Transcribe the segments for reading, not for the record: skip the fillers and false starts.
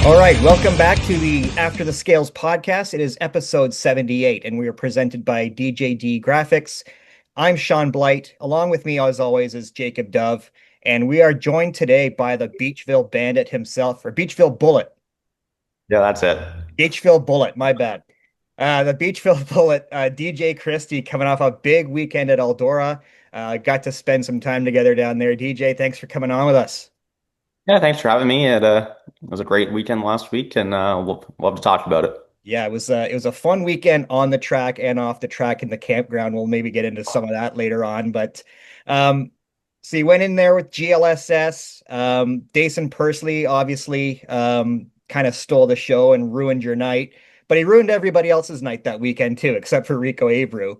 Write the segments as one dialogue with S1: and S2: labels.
S1: All right, welcome back to the After the Scales podcast. It is episode 78, and we are presented by DJD Graphics. I'm Shaun Blight. Along with me, as always, is Jacob Dove, and we are joined today by the Beachville Bandit himself, or Beachville Bullet.
S2: Yeah, that's it.
S1: Beachville Bullet, my bad. The Beachville Bullet, DJ CHRISTIE, coming off a big weekend at Eldora. Got to spend some time together down there. DJ, thanks for coming on with us.
S2: Yeah, thanks for having me. It was a great weekend last week, and we'll love to talk about it.
S1: Yeah, it was a fun weekend on the track and off the track in the campground. We'll maybe get into some of that later on, but so you went in there with GLSS. Dason Pursley obviously kind of stole the show and ruined your night, but he ruined everybody else's night that weekend too, except for Rico Abreu.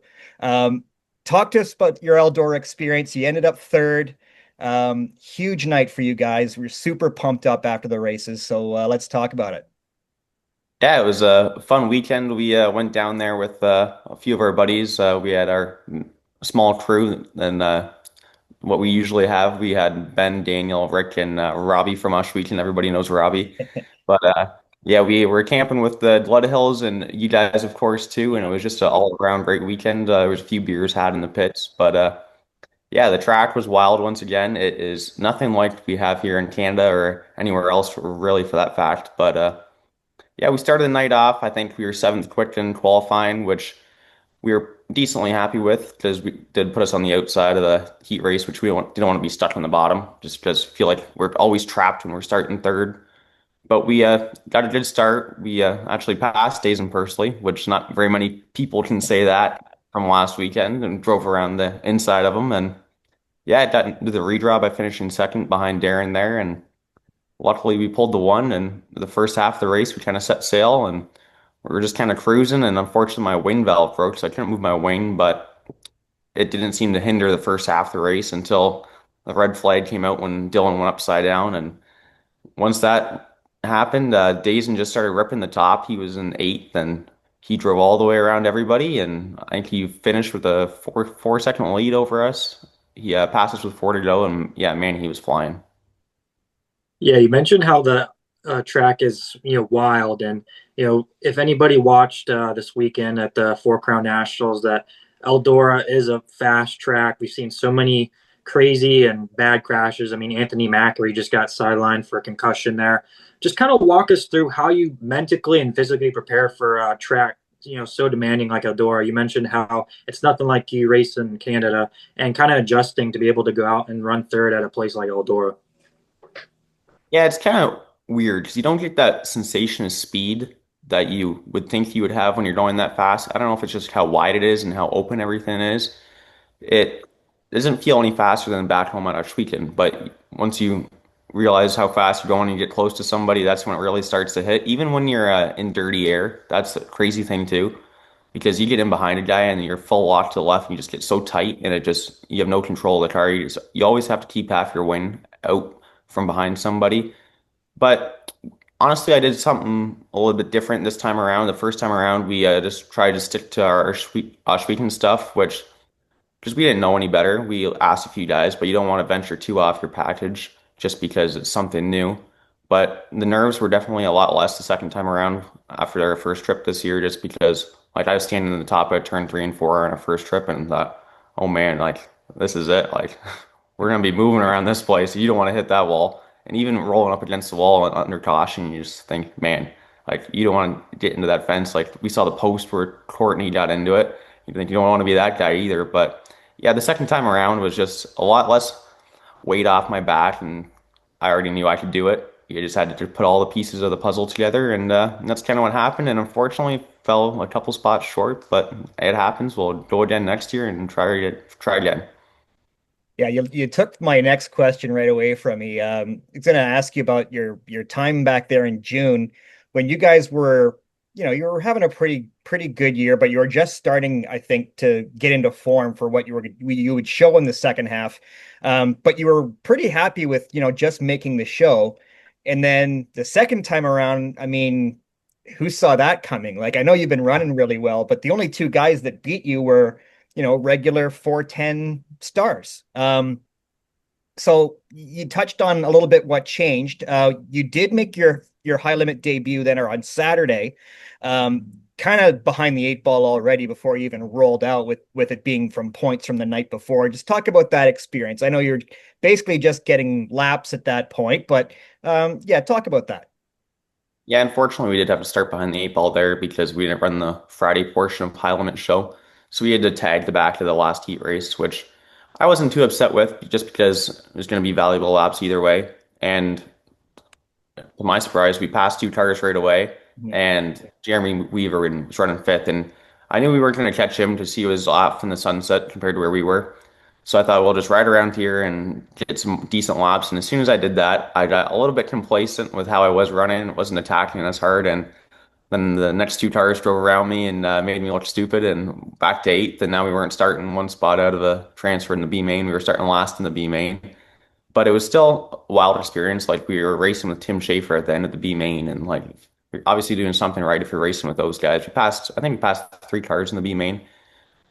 S1: Talk to us about your Eldora experience. You ended up third. Huge night for you guys. We're super pumped up after the races, so let's talk about it.
S2: Yeah, it was a fun weekend. We went down there with a few of our buddies. We had our small crew, and what we usually have, we had Ben, Daniel, Rick, and Robbie from Ushweek, and everybody knows Robbie. But yeah, we were camping with the Blood Hills and you guys, of course, too. And it was just an all-around great weekend. There was a few beers had in the pits, but yeah, the track was wild once again. It is nothing like we have here in Canada or anywhere else, really, for that fact. But yeah, we started the night off. I think we were seventh quick in qualifying, which we were decently happy with because we did put us on the outside of the heat race, which didn't want to be stuck on the bottom, just because I feel like we're always trapped when we're starting third. But we got a good start. We actually passed Days and Pursley, which not very many people can say that from last weekend, and drove around the inside of them. And yeah, I got into the redraw by finishing second behind Darren there. And luckily we pulled the one. And the first half of the race, we kind of set sail and we were just kind of cruising. And unfortunately, my wing valve broke, so I couldn't move my wing. But it didn't seem to hinder the first half of the race until the red flag came out when Dylan went upside down. And once that happened, Dazen just started ripping the top. He was in eighth, and he drove all the way around everybody. And I think he finished with a four second lead over us. He passed us with four to go, and yeah, man, he was flying.
S3: Yeah, you mentioned how the track is, wild, and if anybody watched this weekend at the Four Crown Nationals, that Eldora is a fast track. We've seen so many crazy and bad crashes. I mean, Anthony Macri just got sidelined for a concussion there. Just kind of walk us through how you mentally and physically prepare for a track, so demanding like Eldora. You mentioned how it's nothing like you race in Canada, and kind of adjusting to be able to go out and run third at a place like Eldora.
S2: Yeah, it's kind of weird because you don't get that sensation of speed that you would think you would have when you're going that fast. I don't know if it's just how wide it is and how open everything is. It doesn't feel any faster than back home at Ashweekend, but once you realize how fast you're going and you get close to somebody, that's when it really starts to hit. Even when you're in dirty air, that's a crazy thing too, because you get in behind a guy and you're full lock to the left and you just get so tight and you have no control of the car. You always have to keep half your wing out from behind somebody. But honestly, I did something a little bit different this time around. The first time around, we just tried to stick to our Ashweekend stuff, which because we didn't know any better. We asked a few guys, but you don't want to venture too off your package just because it's something new. But the nerves were definitely a lot less the second time around after our first trip this year, just because like I was standing in the top of turn three and four on our first trip and thought, oh man, like this is it. Like we're gonna be moving around this place. You don't want to hit that wall. And even rolling up against the wall under caution, you just think, man, like you don't want to get into that fence. Like we saw the post where Courtney got into it. You think you don't want to be that guy either. But yeah, the second time around was just a lot less weight off my back, and I already knew I could do it. You just had to put all the pieces of the puzzle together, and that's kind of what happened. And unfortunately, fell a couple spots short, but it happens. We'll go again next year and try again.
S1: Yeah, you took my next question right away from me. I was going to ask you about your time back there in June when you guys were, you were having a pretty good year, but you were just starting, I think, to get into form for what you would show in the second half. But you were pretty happy with, just making the show. And then the second time around, I mean, who saw that coming? Like, I know you've been running really well, but the only two guys that beat you were, regular 410 stars. So you touched on a little bit what changed. You did make your your high limit debut then, or on Saturday, kind of behind the eight ball already before you even rolled out with it being from points from the night before. Just talk about that experience. I know you're basically just getting laps at that point, but yeah, talk about that.
S2: Yeah, unfortunately, we did have to start behind the eight ball there because we didn't run the Friday portion of High Limit Show. So we had to tag the back of the last heat race, which I wasn't too upset with just because it was going to be valuable laps either way. And to my surprise, we passed two tires right away,
S1: Mhm.
S2: and Jeremy Weaver was running fifth. And I knew we weren't going to catch him because he was off in the sunset compared to where we were. So I thought we'll just ride around here and get some decent laps. And as soon as I did that, I got a little bit complacent with how I was running. It wasn't attacking as hard. And then the next two tires drove around me and made me look stupid and back to eighth. And now we weren't starting one spot out of the transfer in the B main. We were starting last in the B main. But it was still a wild experience. Like we were racing with Tim Schafer at the end of the B main, and like you're obviously doing something right if you're racing with those guys. I think we passed three cars in the B main,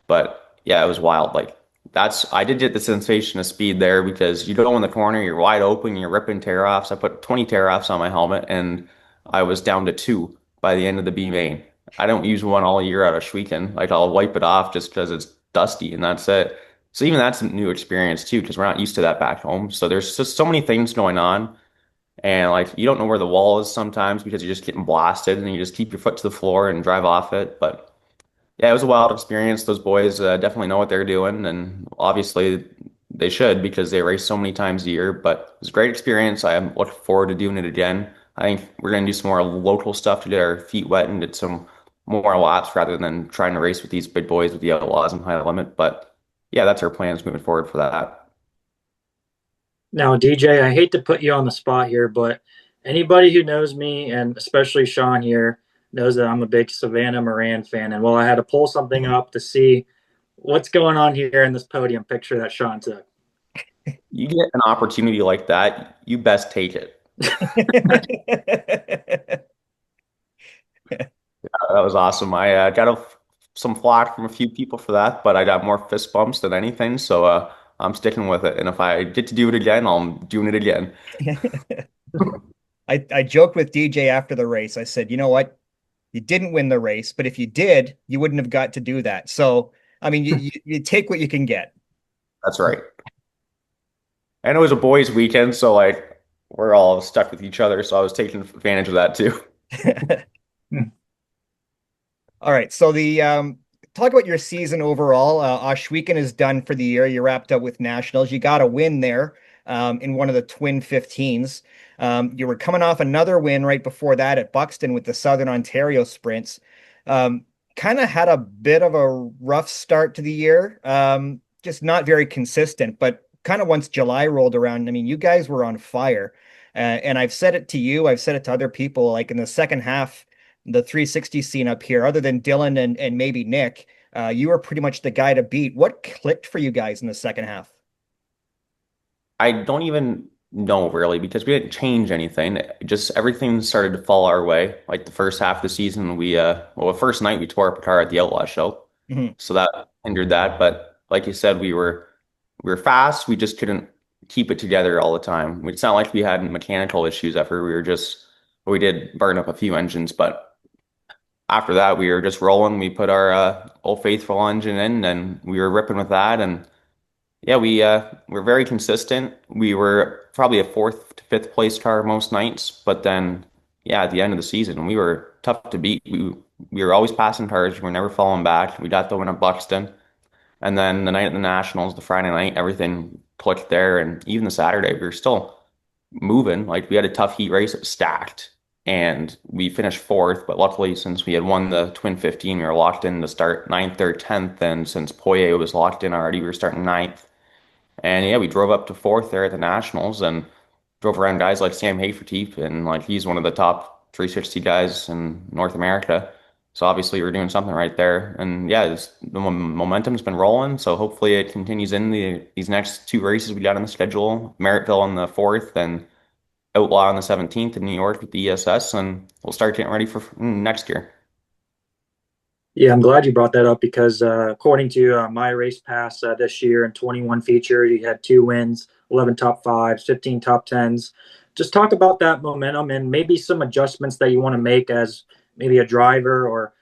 S2: but yeah, it was wild. Like I did get the sensation of speed there because you go in the corner, you're wide open, you're ripping tear offs. I put 20 tear offs on my helmet, and I was down to two by the end of the B main. I don't use one all year out of Schweken. Like I'll wipe it off just because it's dusty, and that's it. So even that's a new experience too, because we're not used to that back home. So there's just so many things going on, and like you don't know where the wall is sometimes because you're just getting blasted, and you just keep your foot to the floor and drive off it. But yeah, it was a wild experience. Those boys definitely know what they're doing, and obviously they should because they race so many times a year. But it was a great experience. I'm looking forward to doing it again. I think we're going to do some more local stuff to get our feet wet and get some more laps rather than trying to race with these big boys with the outlaws and high limit. But yeah, that's our plans moving forward for that.
S3: Now, DJ, I hate to put you on the spot here, but anybody who knows me, and especially Shaun here, knows that I'm a big Savannah Moran fan. And well, I had to pull something up to see what's going on here in this podium picture that Shaun took.
S2: You get an opportunity like that, you best take it. That was awesome. I got some flack from a few people for that, but I got more fist bumps than anything, so I'm sticking with it. And if I get to do it again, I'm doing it again.
S1: I joked with DJ after the race. I said, you know what? You didn't win the race, but if you did, you wouldn't have got to do that. So, I mean, you take what you can get.
S2: That's right. And it was a boys' weekend, so like we're all stuck with each other, so I was taking advantage of that too.
S1: All right. So the talk about your season overall. Oshweekend is done for the year. You wrapped up with nationals. You got a win there in one of the twin 15s. You were coming off another win right before that at Buxton with the Southern Ontario sprints. Kind of had a bit of a rough start to the year. Just not very consistent, but kind of once July rolled around, I mean, you guys were on fire. And I've said it to you, I've said it to other people, like in the second half, the 360 scene up here, other than Dylan and maybe Nick, you were pretty much the guy to beat. What clicked for you guys in the second half?
S2: I don't even know really because we didn't change anything. Just everything started to fall our way. Like the first half of the season, the first night we tore up a car at the Outlaw show,
S1: Mhm.
S2: so that hindered that. But like you said, we were fast. We just couldn't keep it together all the time. It's not like we had mechanical issues ever. We did burn up a few engines, but after that we were just rolling. We put our Old Faithful engine in, and we were ripping with that. And yeah, we're very consistent. We were probably a fourth to fifth place car most nights, but then yeah, at the end of the season, we were tough to beat. We were always passing cars. We were never falling back. We got the win at Buxton, and then the night at the Nationals, the Friday night, everything clicked there. And even the Saturday, we were still moving. Like we had a tough heat race, it was stacked, and we finished fourth. But luckily, since we had won the Twin 15, we were locked in to start ninth or 10th. And since Poirier was locked in already, we were starting ninth. And yeah, we drove up to fourth there at the Nationals and drove around guys like Sam Haferteep, and like he's one of the top 360 guys in North America. So obviously we're doing something right there. And yeah, the momentum's been rolling. So hopefully it continues in these next two races we got on the schedule, Merrittville on the 4th and Outlaw on the 17th in New York with the ESS, and we'll start getting ready for next year.
S3: Yeah, I'm glad you brought that up because according to my race pass this year in 21 feature, you had 2 wins, 11 top fives, 15 top tens, just talk about that momentum and maybe some adjustments that you want to make as maybe a driver or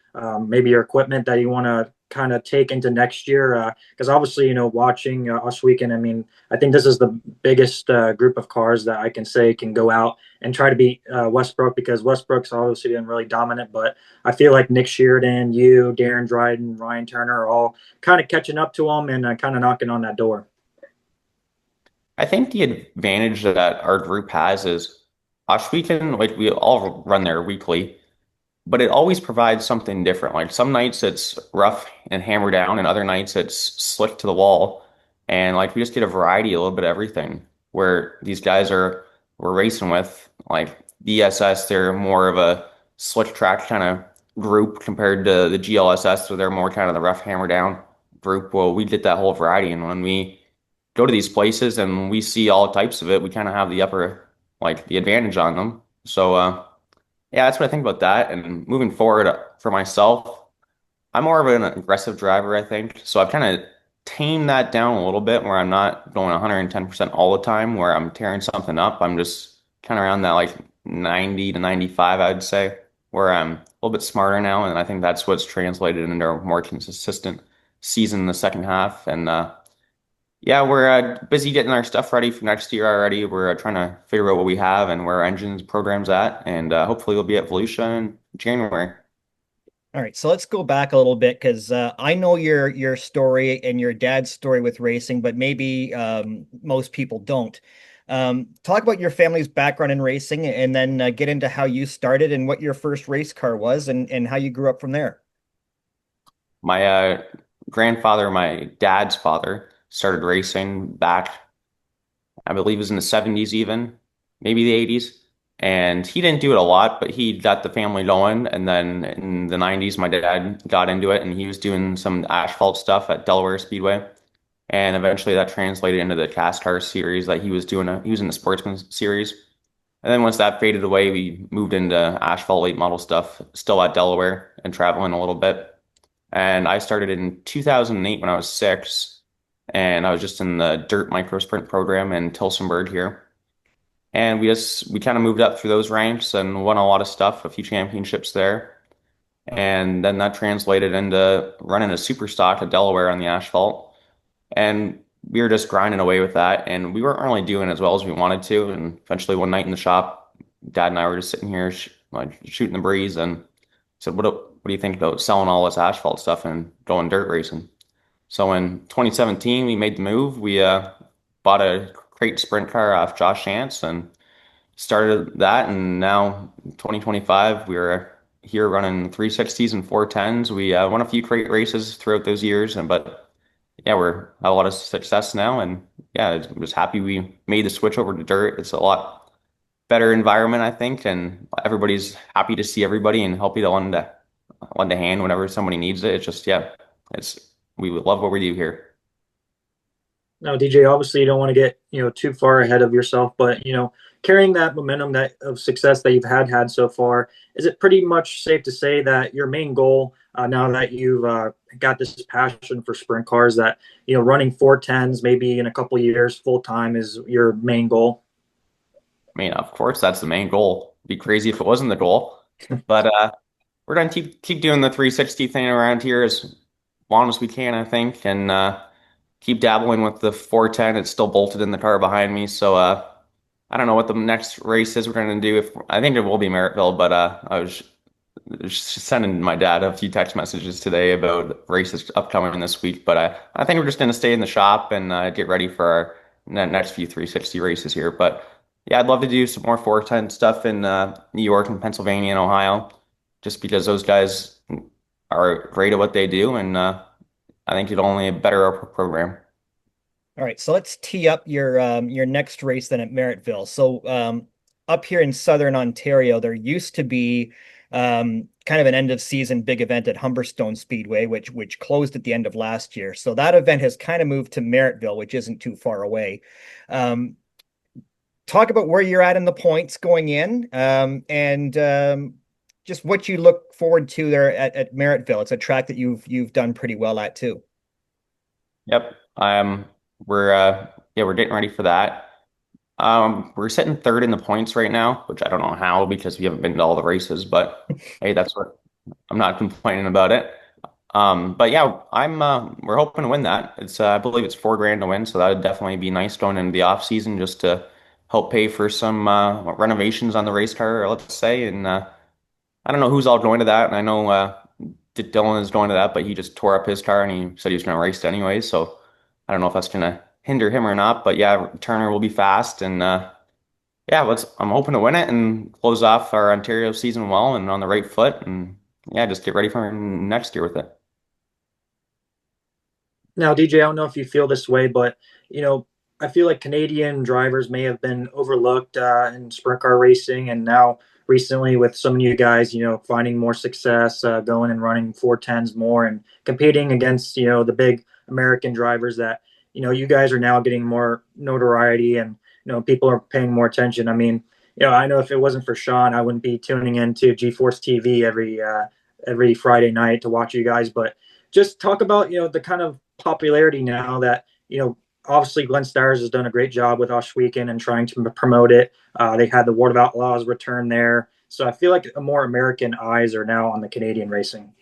S3: maybe your equipment that you want to kind of take into next year. Because obviously, watching us weekend, I mean, I think this is the biggest group of cars that I can say can go out and try to beat Westbrook, because Westbrook's obviously been really dominant. But I feel like Nick Sheridan, you, Darren Dryden, Ryan Turner are all kind of catching up to him and kind of knocking on that door.
S2: I think the advantage that our group has is Osh Weekend, like we all run there weekly, but it always provides something different. Like some nights it's rough and hammer down, and other nights it's slick to the wall. And like we just get a variety, a little bit of everything. Where these guys are we're racing with, like BSS, they're more of a slick track kind of group compared to the GLSS, so they're more kind of the rough hammer down group. Well, we get that whole variety, and when we go to these places and we see all types of it, we kind of have the upper, like the advantage on them. So, yeah, that's what I think about that. And moving forward for myself, I'm more of an aggressive driver, I think. So I've kind of tamed that down a little bit where I'm not going 110% all the time, where I'm tearing something up. I'm just kind of around that like 90 to 95, I would say, where I'm a little bit smarter now. And I think that's what's translated into a more consistent season in the second half. And yeah, we're busy getting our stuff ready for next year already. We're trying to figure out what we have and where our engines program's at. And hopefully we'll be at Volusia in January.
S1: All right, so let's go back a little bit because I know your story and your dad's story with racing, but maybe most people don't. Talk about your family's background in racing, and then get into how you started and what your first race car was, and how you grew up from there.
S2: My grandfather, my dad's father, started racing back, I believe it was in the 70s even, maybe the 80s. And he didn't do it a lot, but he got the family going. And then in the 90s, my dad got into it and he was doing some asphalt stuff at Delaware Speedway. And eventually that translated into the cast car series that he was doing. He was in the Sportsman series. And then once that faded away, we moved into asphalt late model stuff, still at Delaware and traveling a little bit. And I started in 2008 when I was 6, and I was just in the dirt micro sprint program in Tilsonburg here. And we kind of moved up through those ranks and won a lot of stuff, a few championships there. And then that translated into running a super stock at Delaware on the asphalt. And we were just grinding away with that. And we weren't really doing as well as we wanted to. And eventually one night in the shop, Dad and I were just sitting here like shooting the breeze and said, what do you think about selling all this asphalt stuff and going dirt racing? So in 2017, we made the move. We bought a crate sprint car off Josh Shantz and started that. And now 2025, we're here running 360s and 410s. We won a few crate races throughout those years, and but yeah, we're have a lot of success now. And yeah, I was happy we made the switch over to dirt. It's a lot better environment, I think, and everybody's happy to see everybody and help you to lend a hand whenever somebody needs it. It's just, yeah, it's we love what we do here.
S3: Now, DJ, obviously you don't want to get, too far ahead of yourself, but, carrying that momentum that of success that you've had so far, is it pretty much safe to say that your main goal, now that you've got this passion for sprint cars, that, running 410s maybe in a couple of years full time is your main goal?
S2: I mean, of course, that's the main goal. It'd be crazy if it wasn't the goal. But we're gonna keep doing the 360 thing around here as long as we can, I think, and keep dabbling with the 410. It's still bolted in the car behind me, so I don't know what the next race is we're gonna do. If I think it will be Merrittville, but I was just sending my dad a few text messages today about races upcoming this week. But I think we're just gonna stay in the shop and get ready for our next few 360 races here. But yeah, I'd love to do some more 410 stuff in New York and Pennsylvania and Ohio, just because those guys are great at what they do, and I think it'll only better our program.
S1: All right, so let's tee up your next race then at Merrittville. So up here in Southern Ontario, there used to be kind of an end of season big event at Humberstone Speedway, which closed at the end of last year. So that event has kind of moved to Merrittville, which isn't too far away. Um, Talk about where you're at in the points going in, and just what you look forward to there at Merrittville. It's a track that you've done pretty well at too.
S2: Yep. We're yeah, we're getting ready for that. We're sitting third in the points right now, which I don't know how because we haven't been to all the races, but hey, that's what I'm not complaining about it. But yeah, I'm we're hoping to win that. It's I believe it's 4 grand to win, so that would definitely be nice going into the off season just to help pay for some renovations on the race car, let's say. And I don't know who's all going to that. And I know Dylan is going to that, but he just tore up his car and he said he was going to race it anyway. So I don't know if that's going to hinder him or not. But yeah, Turner will be fast and yeah, I'm hoping to win it and close off our Ontario season well and on the right foot and yeah, just get ready for next year with it.
S3: Now, DJ, I don't know if you feel this way, but you know, I feel like Canadian drivers may have been overlooked in sprint car racing, and now recently with some of you guys, finding more success, going and running 410s more, and competing against the big American drivers that you guys are now getting more notoriety, and people are paying more attention. I mean, I know if it wasn't for Shaun, I wouldn't be tuning into GeForce TV every Friday night to watch you guys, but just talk about the kind of popularity now that obviously Glenn Stars has done a great job with Osh Weekend and trying to promote it. They had the Ward of Outlaws return there, so I feel like more American eyes are now on the Canadian racing.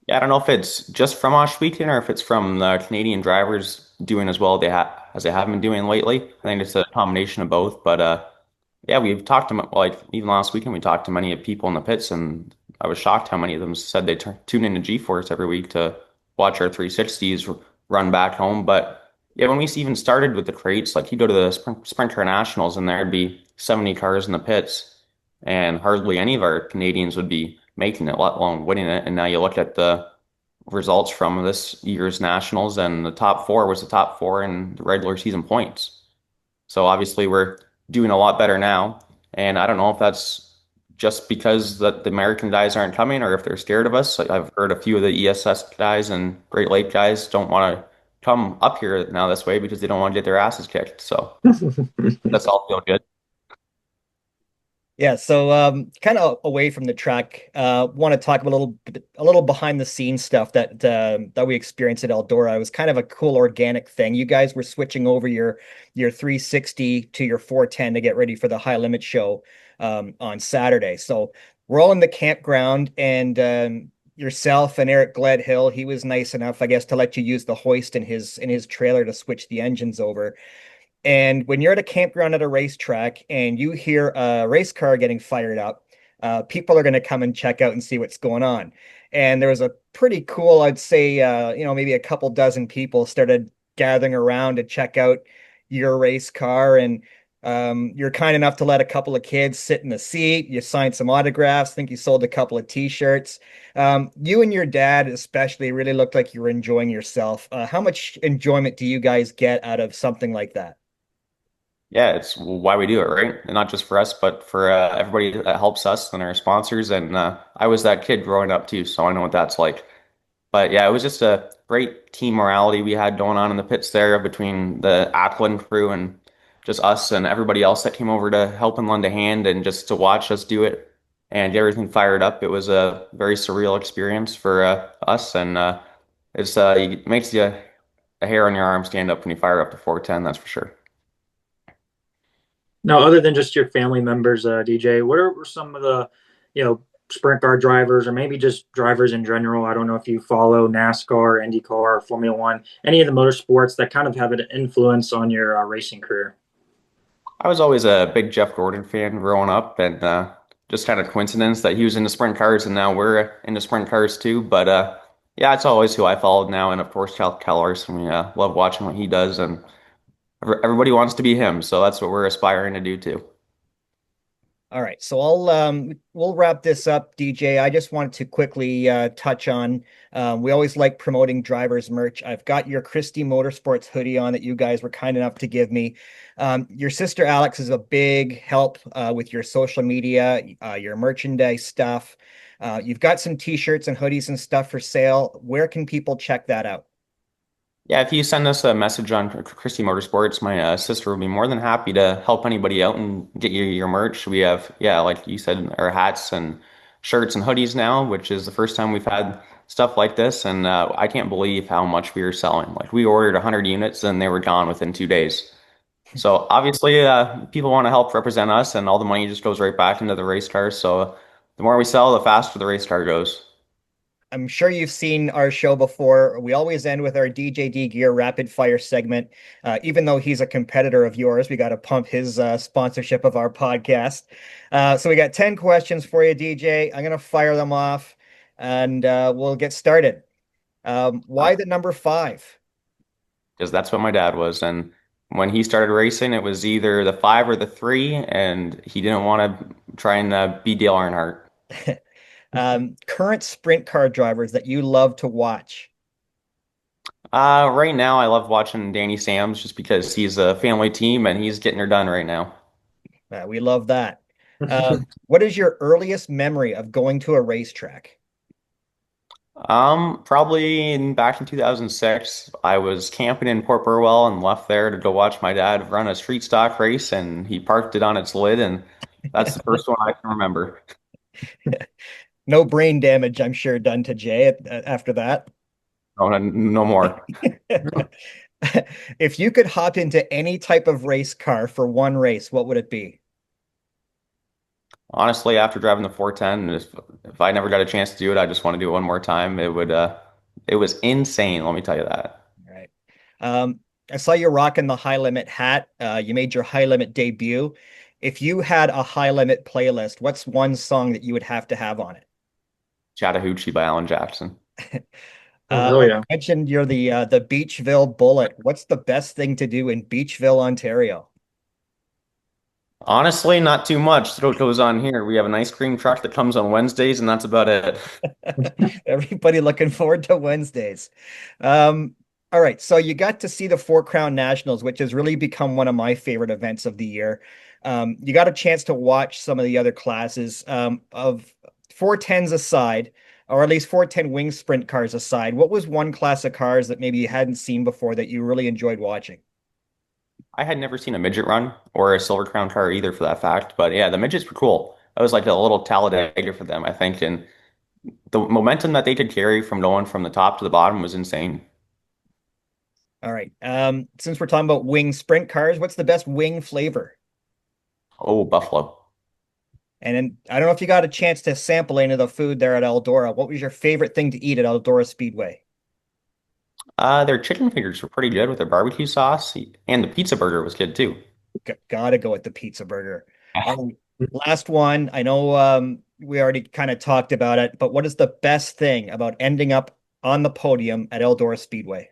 S2: Yeah, I don't know if it's just from Osh Weekend or if it's from the Canadian drivers doing as well as they have been doing lately. I think it's a combination of both. But yeah, we've talked to like even last weekend we talked to many people in the pits, and I was shocked how many of them said they tune into G-Force every week to watch our 360s run back home. But yeah, when we even started with the crates, like you go to the Sprint Car Nationals and there'd be 70 cars in the pits, and hardly any of our Canadians would be making it, let alone winning it. And now you look at the results from this year's nationals, and the top four was the top four in the regular season points. So obviously we're doing a lot better now. And I don't know if that's just because the American guys aren't coming or if they're scared of us. Like I've heard a few of the ESS guys and Great Lake guys don't want to come up here now this way because they don't want to get their asses kicked. So that's all feel good.
S1: Yeah, so kind of away from the track, want to talk a little behind the scenes stuff that we experienced at Eldora. It was kind of a cool organic thing. You guys were switching over your 360 to your 410 to get ready for the high limit show on Saturday. So we're all in the campground, and yourself and Eric Gledhill, he was nice enough, I guess, to let you use the hoist in his trailer to switch the engines over. And when you're at a campground at a racetrack and you hear a race car getting fired up, people are going to come and check out and see what's going on. And there was a pretty cool, I'd say, maybe a couple dozen people started gathering around to check out your race car. And you're kind enough to let a couple of kids sit in the seat. You signed some autographs. I think you sold a couple of T-shirts. You and your dad, especially, really looked like you were enjoying yourself. How much enjoyment do you guys get out of something like that?
S2: Yeah, it's why we do it, right? And not just for us, but for everybody that helps us and our sponsors. And I was that kid growing up too, so I know what that's like. But yeah, it was just a great team morality we had going on in the pits there between the Ackland crew and just us and everybody else that came over to help and lend a hand and just to watch us do it and get everything fired up. It was a very surreal experience for us, and it makes you a hair on your arm stand up when you fire up to 410, that's for sure.
S3: Now, other than just your family members, DJ, what are some of the sprint car drivers, or maybe just drivers in general? I don't know if you follow NASCAR, IndyCar, or Formula One, any of the motorsports that kind of have an influence on your racing career.
S2: I was always a big Jeff Gordon fan growing up, and just kind of coincidence that he was into sprint cars, and now we're into sprint cars too. But yeah, it's always who I followed now, and of course Cal Larson. We love watching what he does, and everybody wants to be him, so that's what we're aspiring to do too.
S1: All right, so we'll wrap this up, DJ. I just wanted to quickly touch on we always like promoting drivers merch. I've got your Christie Motorsports hoodie on that you guys were kind enough to give me. Your sister Alex is a big help with your social media, your merchandise stuff. You've got some t-shirts and hoodies and stuff for sale. Where can people check that out?
S2: Yeah, if you send us a message on Christie Motorsports, my sister will be more than happy to help anybody out and get you your merch. We have, yeah, like you said, our hats and shirts and hoodies now, which is the first time we've had stuff like this. And I can't believe how much we are selling. Like we ordered 100 units and they were gone within 2 days. So obviously, people want to help represent us, and all the money just goes right back into the race cars. So the more we sell, the faster the race car goes.
S1: I'm sure you've seen our show before. We always end with our DJD Gear rapid fire segment. Even though he's a competitor of yours, we got to pump his sponsorship of our podcast. So we got 10 questions for you, DJ. I'm going to fire them off and we'll get started. Why the number five?
S2: Because that's what my dad was. And when he started racing, it was either the 5 or the 3, and he didn't want to try and be Dale Earnhardt.
S1: Current sprint car drivers that you love to watch.
S2: Right now, I love watching Danny Sams just because he's a family team and he's getting her done right now.
S1: We love that. What is your earliest memory of going to a racetrack?
S2: Probably back in 2006, I was camping in Port Burwell and left there to go watch my dad run a street stock race, and he parked it on its lid, and that's the first one I can remember.
S1: No brain damage, I'm sure, done to Jay after that.
S2: No, no more.
S1: If you could hop into any type of race car for one race, what would it be?
S2: Honestly, after driving the 410, if I never got a chance to do it, I just want to do it one more time. It was insane, let me tell you that.
S1: All right. I saw you rocking the high limit hat. You made your high limit debut. If you had a high limit playlist, what's one song that you would have to have on it?
S2: Chattahoochee by Alan Jackson.
S3: Oh, hell
S1: I
S3: yeah.
S1: mentioned you're the Beachville Bullet. What's the best thing to do in Beachville, Ontario?
S2: Honestly, not too much. That's what goes on here. We have an ice cream truck that comes on Wednesdays, and that's about it.
S1: Everybody looking forward to Wednesdays. All right, so you got to see the Four Crown Nationals, which has really become one of my favorite events of the year. You got a chance to watch some of the other classes of 410s aside, or at least 410 wing sprint cars aside. What was one class of cars that maybe you hadn't seen before that you really enjoyed watching?
S2: I had never seen a midget run or a Silver Crown car either, for that fact. But yeah, the midgets were cool. That was like a little Talladega for them, I think. And the momentum that they could carry from going from the top to the bottom was insane.
S1: All right. Since we're talking about wing sprint cars, what's the best wing flavor?
S2: Oh, Buffalo.
S1: And then, I don't know if you got a chance to sample any of the food there at Eldora. What was your favorite thing to eat at Eldora Speedway?
S2: Their chicken fingers were pretty good with their barbecue sauce, and the pizza burger was good too.
S1: Gotta go with the pizza burger. Last one. I know we already kind of talked about it, but what is the best thing about ending up on the podium at Eldora Speedway?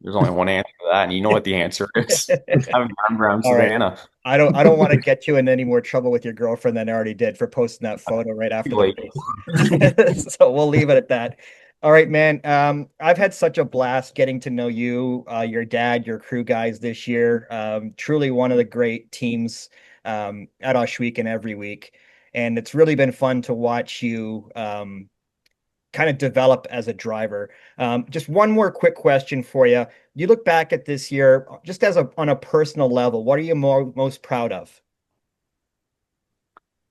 S2: There's only one answer to that, and you know what the answer is. Having gone around
S1: All right.
S2: Savannah.
S1: I don't want to get you in any more trouble with your girlfriend than I already did for posting that photo right
S2: Too
S1: after the
S2: late.
S1: race. So we'll leave it at that. All right, man. I've had such a blast getting to know you, your dad, your crew guys this year. Truly one of the great teams at Oshweek every week. And it's really been fun to watch you kind of develop as a driver. Just one more quick question for you. You look back at this year, just as on a personal level, what are you most proud of?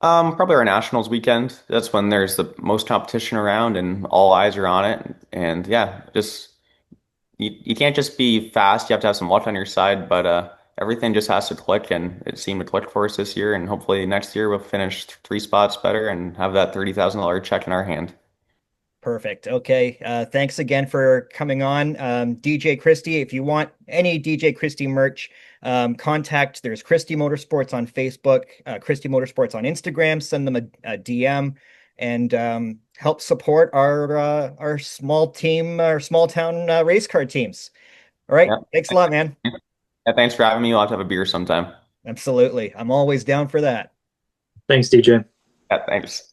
S2: Probably our nationals weekend. That's when there's the most competition around and all eyes are on it. And yeah, just you can't just be fast. You have to have some luck on your side, but everything just has to click, and it seemed to click for us this year. And hopefully next year we'll finish 3 spots better and have that $30,000 check in our hand.
S1: Perfect. Okay. Thanks again for coming on. DJ Christie, if you want any DJ Christie merch, contact, there's Christie Motorsports on Facebook, Christie Motorsports on Instagram. Send them a DM and help support our small team, our small town race car teams. All right.
S2: Yeah.
S1: Thanks a lot, man.
S2: Yeah, thanks for having me. You'll have to have a beer sometime.
S1: Absolutely. I'm always down for that.
S3: Thanks, DJ.
S2: Yeah, thanks.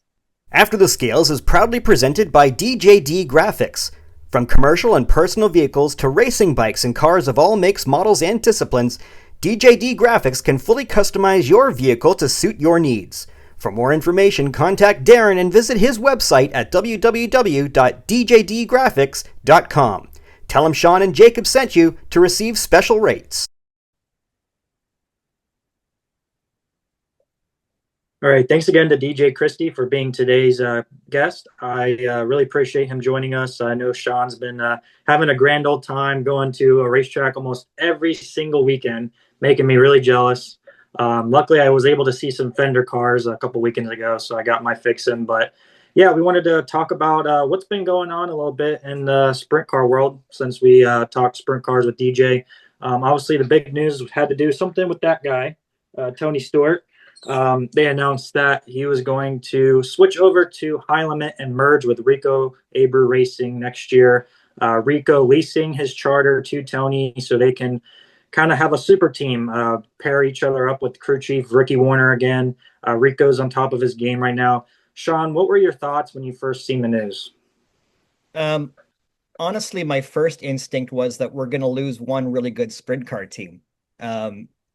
S1: After the Scales is proudly presented by DJD Graphics. From commercial and personal vehicles to racing bikes and cars of all makes, models, and disciplines, DJD Graphics can fully customize your vehicle to suit your needs. For more information, contact Darren and visit his website at www.djdgraphics.com. Tell him Shaun and Jacob sent you to receive special rates.
S3: All right. Thanks again to DJ Christie for being today's guest. I really appreciate him joining us. I know Shaun's been having a grand old time going to a racetrack almost every single weekend, making me really jealous. Luckily, I was able to see some Fender cars a couple weekends ago, so I got my fix in. But yeah, we wanted to talk about what's been going on a little bit in the sprint car world since we talked sprint cars with DJ. Obviously, the big news had to do something with that guy, Tony Stewart. They announced that he was going to switch over to High Limit and merge with Rico Aber Racing next year. Rico leasing his charter to Tony so they can kind of have a super team, pair each other up with crew chief Ricky Warner again. Rico's on top of his game right now. Shaun, what were your thoughts when you first seen the news?
S1: Um, Honestly, my first instinct was that we're going to lose one really good sprint car team.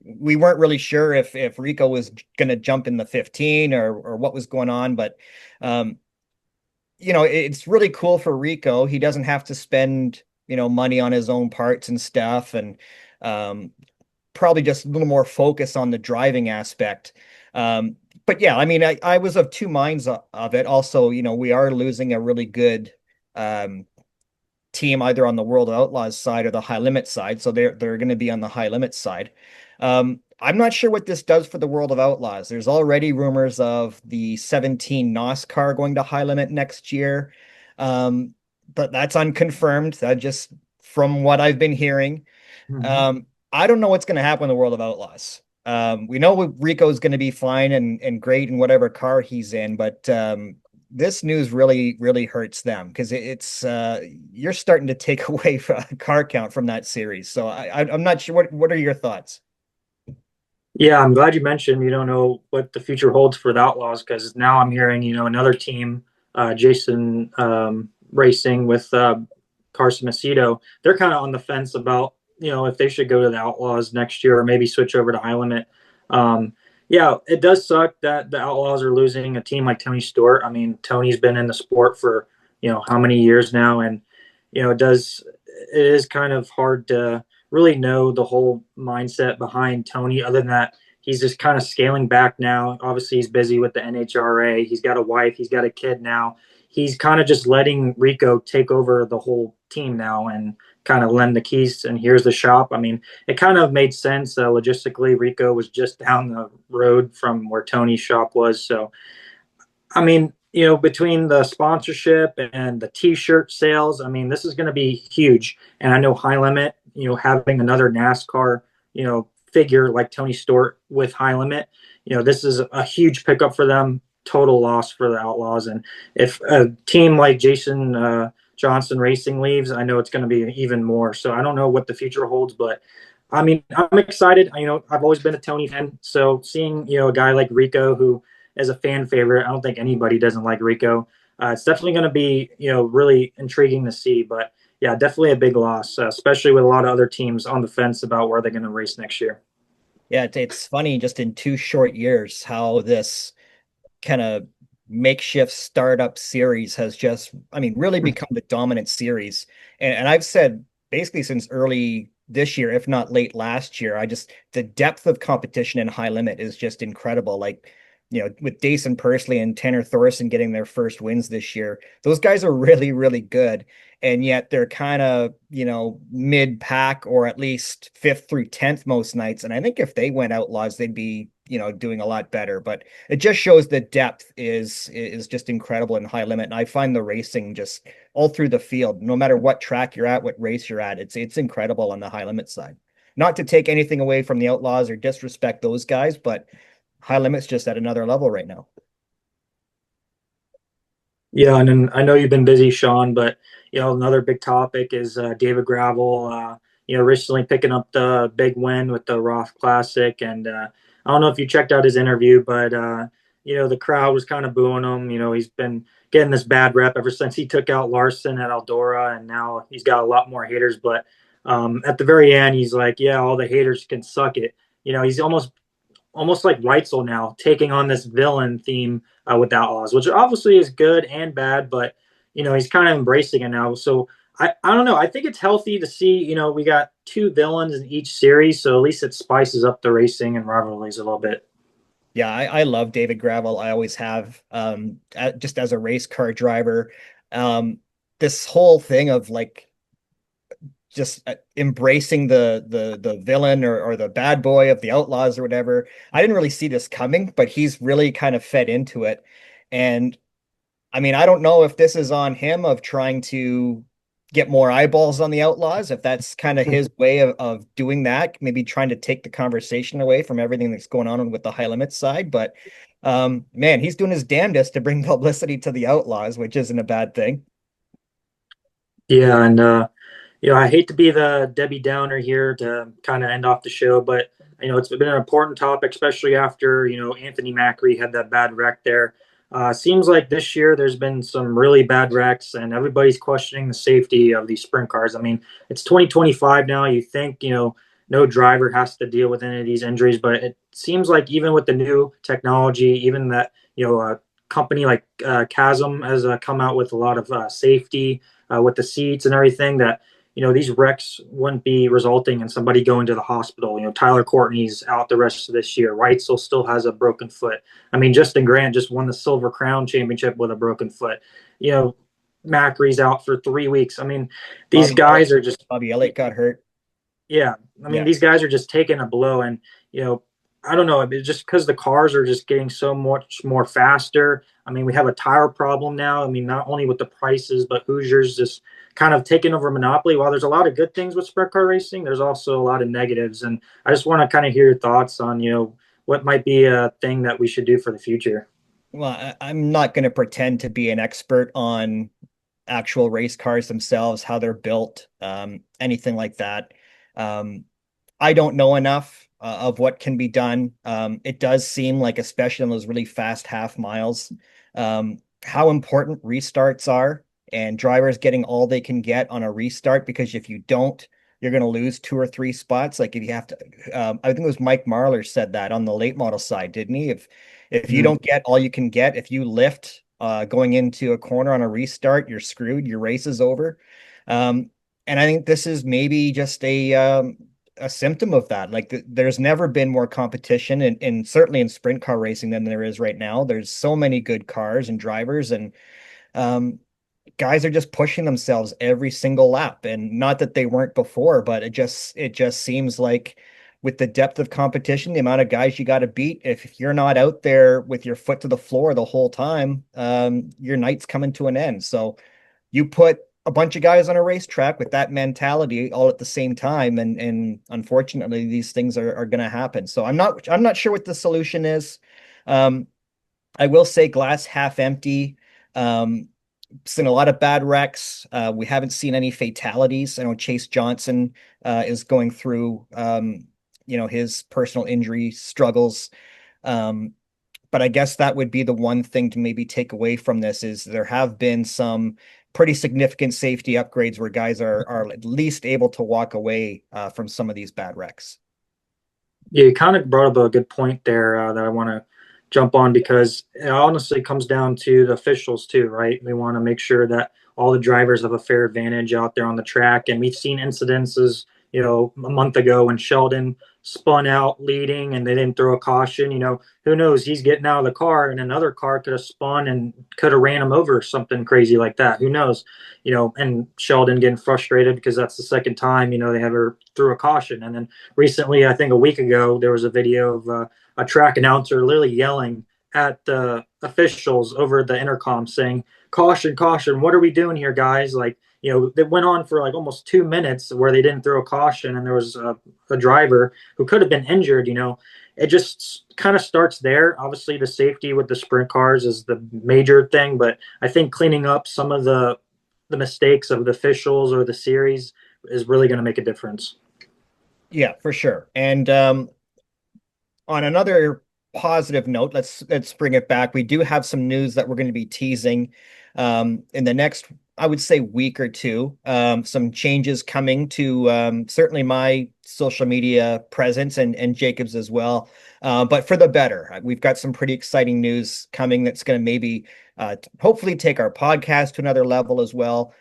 S1: We weren't really sure if Rico was going to jump in the 15 or what was going on, but um, it's really cool for Rico. He doesn't have to spend, money on his own parts and stuff, and um, probably just a little more focus on the driving aspect. But yeah, I mean, I was of two minds of it. Also, we are losing a really good um, team either on the World of Outlaws side or the high limit side. So they're going to be on the high limit side. I'm not sure what this does for the World of Outlaws. There's already rumors of the 17 NOS car going to high limit next year. Um, but that's unconfirmed. That just from what I've been hearing.
S3: Mhm.
S1: I don't know what's going to happen in the World of Outlaws. We know Rico's going to be fine and great in whatever car he's in, but this news really, really hurts them because it's you're starting to take away from car count from that series. So I'm not sure. What are your thoughts?
S3: Yeah, I'm glad you mentioned you don't know what the future holds for the Outlaws because now I'm hearing another team, Jason Racing with Carson Macedo. They're kind of on the fence about if they should go to the Outlaws next year or maybe switch over to High Limit. Um, yeah, it does suck that the Outlaws are losing a team like Tony Stewart. I mean, Tony's been in the sport for how many years now, and it is kind of hard to really know the whole mindset behind Tony, other than that he's just kind of scaling back now. Obviously, he's busy with the NHRA. He's got a wife. He's got a kid now. He's kind of just letting Rico take over the whole team now and kind of lend the keys. And here's the shop. I mean, it kind of made sense logistically. Rico was just down the road from where Tony's shop was. So, I mean, between the sponsorship and the T-shirt sales, I mean, this is going to be huge. And I know High Limit, having another NASCAR, figure like Tony Stewart with High Limit, this is a huge pickup for them. Total loss for the Outlaws. And if a team like Jason Johnson Racing leaves, I know it's going to be even more. So I don't know what the future holds, but I mean, I'm excited. I've always been a Tony fan. So seeing, a guy like Rico who as a fan favorite. I don't think anybody doesn't like Rico. It's definitely going to be, really intriguing to see. But yeah, definitely a big loss, especially with a lot of other teams on the fence about where they're going to race next year.
S1: Yeah, it's funny just in 2 short years how this kind of makeshift startup series has just, I mean, really become the dominant series. And I've said basically since early this year, if not late last year, the depth of competition in high limit is just incredible. Like, with Dason Pursley and Tanner Thorson getting their first wins this year, those guys are really, really good. And yet they're kind of, mid pack or at least fifth through 10th most nights. And I think if they went outlaws, they'd be, doing a lot better. But it just shows the depth is just incredible in high limit. And I find the racing just all through the field, no matter what track you're at, what race you're at, it's incredible on the high limit side. Not to take anything away from the outlaws or disrespect those guys, but high limit's just at another level right now.
S3: Yeah, and then I know you've been busy, Shaun, but another big topic is David Gravel. Recently picking up the big win with the Roth Classic, and I don't know if you checked out his interview, but the crowd was kind of booing him. He's been getting this bad rep ever since he took out Larson at Eldora, and now he's got a lot more haters. But at the very end, he's like, "Yeah, all the haters can suck it." He's almost like Reitzel now, taking on this villain theme with Outlaws, which obviously is good and bad, but he's kind of embracing it now. So I don't know. I think it's healthy to see, we got two villains in each series, so at least it spices up the racing and rivalries a little bit.
S1: Yeah, I love David Gravel. I always have, just as a race car driver. Um, this whole thing of like just embracing the villain or the bad boy of the Outlaws or whatever. I didn't really see this coming, but he's really kind of fed into it. And I mean, I don't know if this is on him of trying to get more eyeballs on the Outlaws, if that's kind of his way of doing that, maybe trying to take the conversation away from everything that's going on with the high limits side. But man, he's doing his damnedest to bring publicity to the Outlaws, which isn't a bad thing.
S3: Yeah, and I hate to be the Debbie Downer here to kind of end off the show, but it's been an important topic, especially after Anthony Macri had that bad wreck there. Seems like this year there's been some really bad wrecks, and everybody's questioning the safety of these sprint cars. I mean, it's 2025 now. You think no driver has to deal with any of these injuries, but it seems like even with the new technology, even that a company like Chasm has come out with a lot of safety with the seats and everything that these wrecks wouldn't be resulting in somebody going to the hospital. Tyler Courtney's out the rest of this year. Reitzel still has a broken foot. I mean, Justin Grant just won the Silver Crown Championship with a broken foot. Macri's out for 3 weeks. I mean, these guys are just
S1: Bobby Elliott got hurt.
S3: Yeah, I mean, these guys are just taking a blow, and I don't know. It's just because the cars are just getting so much more faster. I mean, we have a tire problem now. I mean, not only with the prices, but Hoosiers just kind of taking over monopoly. While there's a lot of good things with sprint car racing, there's also a lot of negatives. And I just want to kind of hear your thoughts on, what might be a thing that we should do for the future.
S1: Well, I'm not going to pretend to be an expert on actual race cars themselves, how they're built, anything like that. Um, I don't know enough of what can be done. It does seem like, especially on those really fast half miles, how important restarts are and drivers getting all they can get on a restart, because if you don't, you're going to lose 2 or 3 spots. Like if you have to, I think it was Mike Marlar said that on the late model side, didn't he? If you don't get all you can get, if you lift going into a corner on a restart, you're screwed. Your race is over. And I think this is maybe just a symptom of that. Like there's never been more competition, and certainly in sprint car racing than there is right now. There's so many good cars and drivers, and um, guys are just pushing themselves every single lap. And not that they weren't before, but it just seems like with the depth of competition, the amount of guys you got to beat, if you're not out there with your foot to the floor the whole time, your night's coming to an end. So you put a bunch of guys on a racetrack with that mentality all at the same time, and unfortunately these things are going to happen. So I'm not sure what the solution is. um I will say glass half empty. Seen a lot of bad wrecks. We haven't seen any fatalities. I know Chase Johnson is going through his personal injury struggles. um but I guess that would be the one thing to maybe take away from this, is there have been some pretty significant safety upgrades where guys are at least able to walk away from some of these bad wrecks.
S3: Yeah, you kind of brought up a good point there that I want to jump on, because it honestly comes down to the officials too, right? We want to make sure that all the drivers have a fair advantage out there on the track. And we've seen incidences, a month ago when Sheldon spun out leading and they didn't throw a caution. Who knows? He's getting out of the car and another car could have spun and could have ran him over, something crazy like that. Who knows? And Sheldon getting frustrated because that's the second time, they ever threw a caution. And then recently, I think a week ago, there was a video of a track announcer literally yelling at the officials over the intercom saying, "Caution, caution, what are we doing here, guys?" Like, it went on for like almost 2 minutes where they didn't throw a caution, and there was a driver who could have been injured. It just kind of starts there. Obviously, the safety with the sprint cars is the major thing, but I think cleaning up some of the mistakes of the officials or the series is really going to make a difference.
S1: Yeah, for sure. And on another positive note, let's bring it back. We do have some news that we're going to be teasing in the next, I would say, week or two. Some changes coming to certainly my social media presence and Jacob's as well, but for the better. We've got some pretty exciting news coming that's going to maybe hopefully take our podcast to another level as well.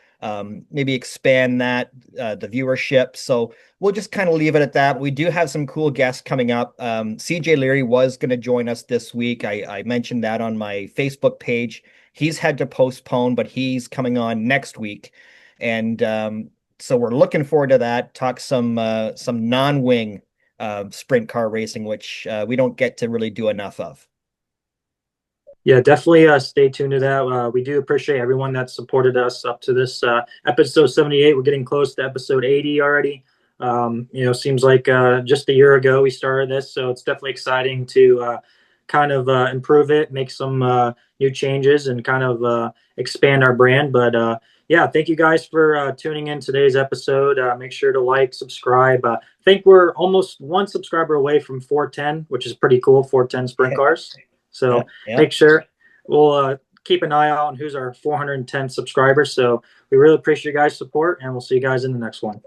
S1: Maybe expand that the viewership. So we'll just kind of leave it at that. We do have some cool guests coming up. CJ Leary was going to join us this week. I mentioned that on my Facebook page. He's had to postpone, but he's coming on next week. And So we're looking forward to that. Talk some non-wing sprint car racing, which we don't get to really do enough of.
S3: Yeah, definitely stay tuned to that. We do appreciate everyone that supported us up to this episode 78. We're getting close to episode 80 already. Seems like just a year ago we started this, so it's definitely exciting to kind of improve it, make some new changes, and kind of expand our brand. But yeah, thank you guys for tuning in today's episode. Make sure to like, subscribe. I think we're almost one subscriber away from 410, which is pretty cool. 410 sprint cars.
S1: Yeah,
S3: So
S1: yeah.
S3: make sure we'll keep an eye out on who's our 410 subscribers. So we really appreciate you guys' support, and we'll see you guys in the next one.